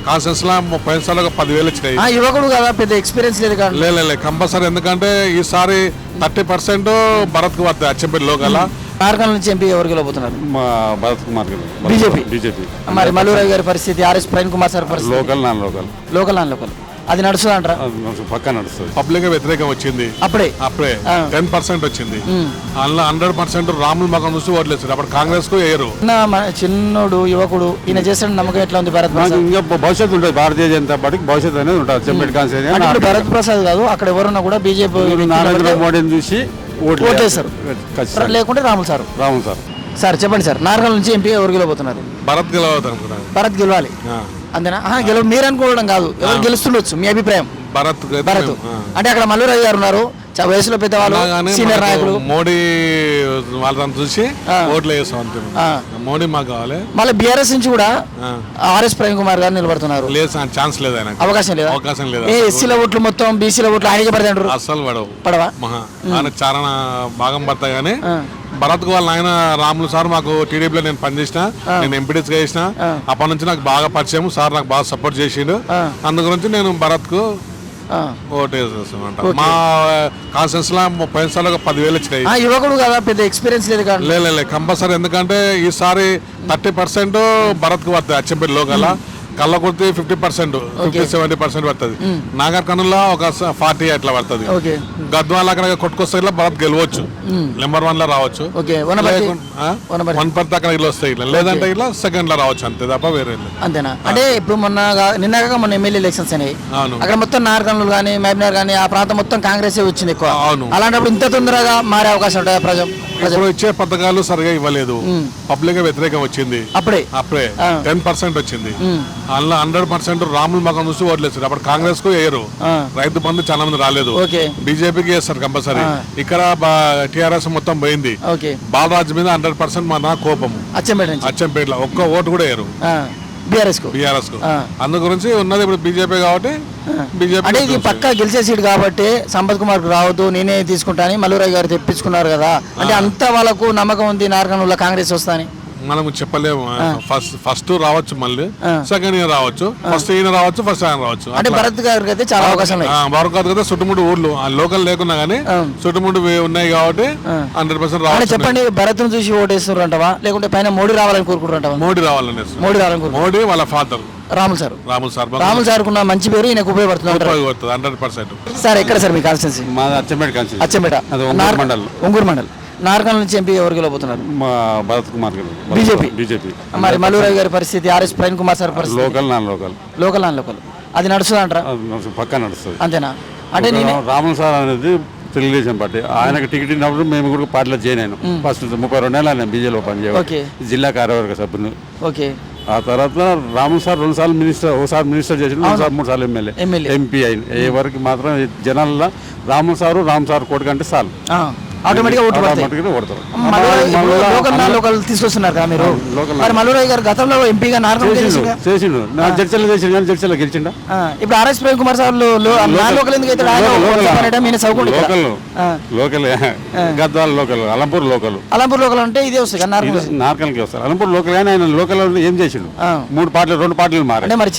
కాన్సెన్స్ లో 30 సార్లు 10,000 వచ్చినాయి. యువకుడు కదా, పెద్ద ఎక్స్పీరియన్స్ లేదు కదా. లేదు కంపల్సరీ, ఎందుకంటే ఈసారి 30% భరత్ కు పడుతుంది అచ్చంపేట లోకల్. నార్కల్ నుంచి ఎంపీ ఎవరు గెలవబోతున్నారు? భరత్ కుమార్ బీజేపీ. మరి మల్లురావు గారి పరిస్థితి, ఆర్ఎస్ ప్రవీణ్ కుమార్ సార్ పరిస్థితి? లోకల్ నాన్ లోకల్ అది నడుస్తుంది అంటారా? పక్కా నడుస్తుంది. పబ్లిక్ వ్యతిరేకం వచ్చింది అప్పుడే 10% వచ్చింది. అందులో 100% రాముల మగం చూసి ఓట్లేస్తారు. అప్పుడు కాంగ్రెస్ కు వేయరు. చిన్నోడు యువకుడు ఈయన చేసిన నమ్మకం ఎట్లా ఉంది? భరత్ ఇంకా భవిష్యత్తు ఉంటుంది, భారతీయ జనతా పార్టీకి భవిష్యత్తు అనేది ఉంటుంది. అచ్చంపేట కాన్స్టిట్యూన్సీ భరత్ ప్రసాద్ కాదు, అక్కడ ఎవరున్నా కూడా బీజేపీ నరేంద్ర మోడీని చూసి ఓట్లేస్తారు. లేకుంటే రాములు సార్. సార్ చెప్పండి సార్, నార్కల్ నుంచి ఎంపీ ఎవరు గెలవబోతున్నారు? భరత్ గెలవాలి అంతేనా? మీరు అనుకోవడం కాదు, ఎవరు గెలుస్తుండొచ్చు మీ అభిప్రాయం? భరత్ అంటే అక్కడ మల్లురావు గారు ఉన్నారు, వయసులో పెద్దవాళ్ళు, సీనియర్ నాయకులు. మోడీ వాళ్ళని చూసి ఓట్లు వేస్తాం. మోడీ మాకు కావాలి. మళ్ళీ బీఆర్ఎస్ నుంచి కూడా ఆర్ఎస్ ప్రవీణ్ కుమార్ గారు నిలబడుతున్నారు. లేదు, ఛాన్స్ లేదు, అవకాశం లేదు. ఎస్సీల ఓట్లు మొత్తం బీసీల ఓట్లు ఆయనకే పడతాడు. అసలు పడవా ఆయన చాలా భాగం పడతాయి. కానీ భరత్ వాళ్ళ ఆయన రాములు సార్ మాకు టీడీపీలో నేను పనిచేసిన, నేను ఎంపీడీస్ గా చేసిన. అప్పటి నుంచి నాకు బాగా పరిచయం, సార్ నాకు బాగా సపోర్ట్ చేసిండు. అందు గురించి నేను భరత్ కు ఓటు వేసేస్తాను. మా కాన్సెన్స్ లో 30 సార్లు 10,000 వచ్చినాయి. యువకుడు కదా, పెద్ద ఎక్స్పీరియన్స్ లేదు కదా. లేదు కంపల్సరీ, ఎందుకంటే ఈసారి 30% భరత్ కు పడుతుంది అచ్చంపేట లోకల్. కళ్ళకుర్తి 50%, 50-70% పడుతుంది. నాగర్ కర్నూల్లో ఒక 40 అట్లా పడుతుంది. గద్వాల అక్కడ కొట్టుకొస్తే భరత్ గెలవచ్చు, నెంబర్ 1 లో రావచ్చు. వనపర్తి అక్కడ ఇట్లా వస్తాయి, లేదంటే ఇట్లా సెకండ్ లో రావచ్చు, అంతే తప్ప వేరే. అంతేనా? అంటే ఇప్పుడు మొన్న ఎమ్మెల్యే ఎలక్షన్స్ అనేవి, అక్కడ మొత్తం నాగర్ కర్నూలు కానీ మహబూబ్నగర్ కానీ ఆ ప్రాంతం మొత్తం కాంగ్రెస్ వచ్చింది ఎక్కువ. అలాంటప్పుడు ఇంత తొందరగా మారే అవకాశం ఉంటాయి ప్రజలు? ఇప్పుడు ఇచ్చే పథకాలు సరిగా ఇవ్వలేదు, పబ్లిక్ వ్యతిరేకం వచ్చింది. అప్పుడే 10% వచ్చింది. అందులో 100% రాముల మగం చూసి ఓట్లేస్తారు. అప్పుడు కాంగ్రెస్ కు వేయరు. రైతు బంధు చాలా మంది రాలేదు, బీజేపీకి వేస్తారు కంపల్సరీ. ఇక్కడ టిఆర్ఎస్ మొత్తం పోయింది. బాలరాజు మీద 100% మన కోపం. అచ్చంపేటలో ఒక్క ఓటు కూడా వేయరు బీఆర్ఎస్ కు. అందు గురించి ఉన్నది ఇప్పుడు బీజేపీ కాబట్టి అంటే ఇది పక్కా గెలిచే సీట్ కాబట్టి సంపత్ కుమార్ రావద్దు, నేనే తీసుకుంటా అని మల్లురావు గారు తెప్పించుకున్నారు కదా. అంటే అంత వాళ్ళకు నమ్మకం ఉంది నార్కర్నూలులో కాంగ్రెస్ వస్తాని? మనం చెప్పలేము. ఫస్ట్ రావచ్చు, మళ్ళీ సెకండ్ ఇయర్ రావచ్చు, ఫస్ట్ ఈయన రావచ్చు, ఫస్ట్ ఆయన రావచ్చు. అంటే భరత్ గారికి అయితే చాలా అవకాశం భరత్ గారికి అయితే చుట్టుముట్టు ఊర్లు లోకల్ లేకున్నా గానీ చుట్టుముట్టు ఉన్నాయి కాబట్టి 100% రావచ్చు. చెప్పండి, భరత్ చూసి ఓటేస్తారు అంటవా, లేకుంటే పైన మోడీ రావాలని కోరుకుంటారా? మోడీ రావాలని. మోడీ వాళ్ళ ఫాదర్ రాములు సార్ కున్న మంచి పేరు ఈయనకు ఉపయోగపడుతుంది 100%. సార్ ఎక్కడ సార్ మీ కాన్స్టిట్యూన్సీ? అచ్చంపేట ఒంగూరు మండల్. నార్కల్ నుంచి ఎంపీ ఎవరు గెలవబోతున్నారు? భరత్ కుమార్ బీజేపీ. మరి మల్లురావు గారి పరిస్థితి, ఆర్ఎస్ ప్రవీణ్ కుమార్ సార్ పరిస్థితి? లోకల్ నాన్ లోకల్ అది నడుస్తుంది అంటారా? పక్కా నడుస్తుంది. అంతేనా? అంటే రాములు సార్ అనేది తెలుగుదేశం పార్టీ, ఆయనకు టికెట్ ఇచ్చినప్పుడు మేము కూడా పార్టీలో జాయిన్ అయినాం. ఫస్ట్ 32 ఏళ్ళు ఆయన బీజేపీలో పనిచేయాలి, జిల్లా కార్యవర్గ సభ్యులు. ఆ తర్వాత రాములు సార్ 2 సార్లు మినిస్టర్, ఒకసారి మినిస్టర్ చేసిన, 3 సార్లు ఎమ్మెల్యే, ఎంపీ అయిన. ఏ వరకు మాత్రం జనాల్లో రాము సార్ కోటి కంటే చాలు, తీసుకొస్తున్నారు కదా మీరు. మరి మల్లురావు గారు గతంలో ఎంపీగా చేసిండు, జడ్చల్లో చేసిండు కానీ జడ్చల్లో గెలిచిండా. ఇప్పుడు RS Praveen Kumar sir local Gadwal local, Alampur local అంటే ఇదే వస్తుంది నార్కల్కి వస్తారు. అలంపూర్ లోకల్ కానీ ఆయన లోకల్ ఏం చేసిండు? 2 పార్టీలు మారాయి. అంటే మరి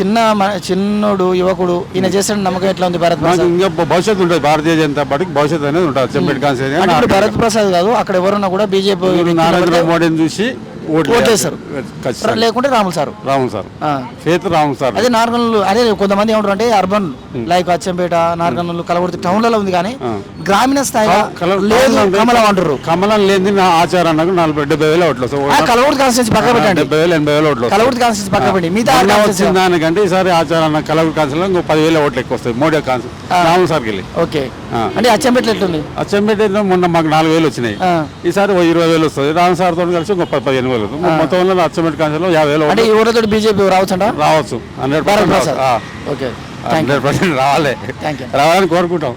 చిన్నోడు యువకుడు ఈయన చేసిన నమ్మకం ఎట్లా ఉంది? భరత్ ఇంకా భవిష్యత్తు ఉంటుంది, భారతీయ జనతా పార్టీకి భవిష్యత్తు అనేది ఉంటుంది. అచ్చంపేట కాన్స్టిట్యూన్సీ భరత్ ప్రసాద్ కాదు, అక్కడ ఎవరున్నా కూడా బీజేపీ నరేంద్ర మోడీని చూసి ఓట్లేస్తారు. లేకుంటే రాములు సార్. అదే నార్కర్నూలు, అదే కొంతమంది ఏమంటారు అంటే అర్బన్ లైక్ అచ్చంపేట, నార్కర్నూలు, కలవర్తి టౌన్లలో ఉంది కానీ గ్రామీణ స్థాయిలో లేదు. కమలం అంటారు, కమలం లేని ఆచారం 70,000 ఓట్లు కలవర్తి కాన్స్టిట్యూన్సీ పక్క పెట్టండి. 70,000-80,000 ఓట్లు కలవర్తి కాన్స్టిట్యూన్సీ పక్క పెట్టి మిగతా దానికంటే ఈసారి ఆచారం కలవర్తి కాన్స్టిట్యూన్సీ ఇంకో 10,000 ఓట్లు ఎక్కువ వస్తాయి మోడీ రాములు సార్కి వెళ్ళి. ఓకే, అంటే అచ్చంపేట ఎట్లుంది? అచ్చంపేటలో మొన్న మాకు 4,000 వచ్చినాయి, ఈసారి 20,000 వస్తుంది. రాము సార్ తో కలిసి ఇంకో 15,000. మొత్తం అచ్చంపేట కాన్స్టిట్యూన్సీలో 50,000. అంటే ఈ ఊరితో బీజేపీ రావచ్చు 100% రావాలి, రావాలని కోరుకుంటాం.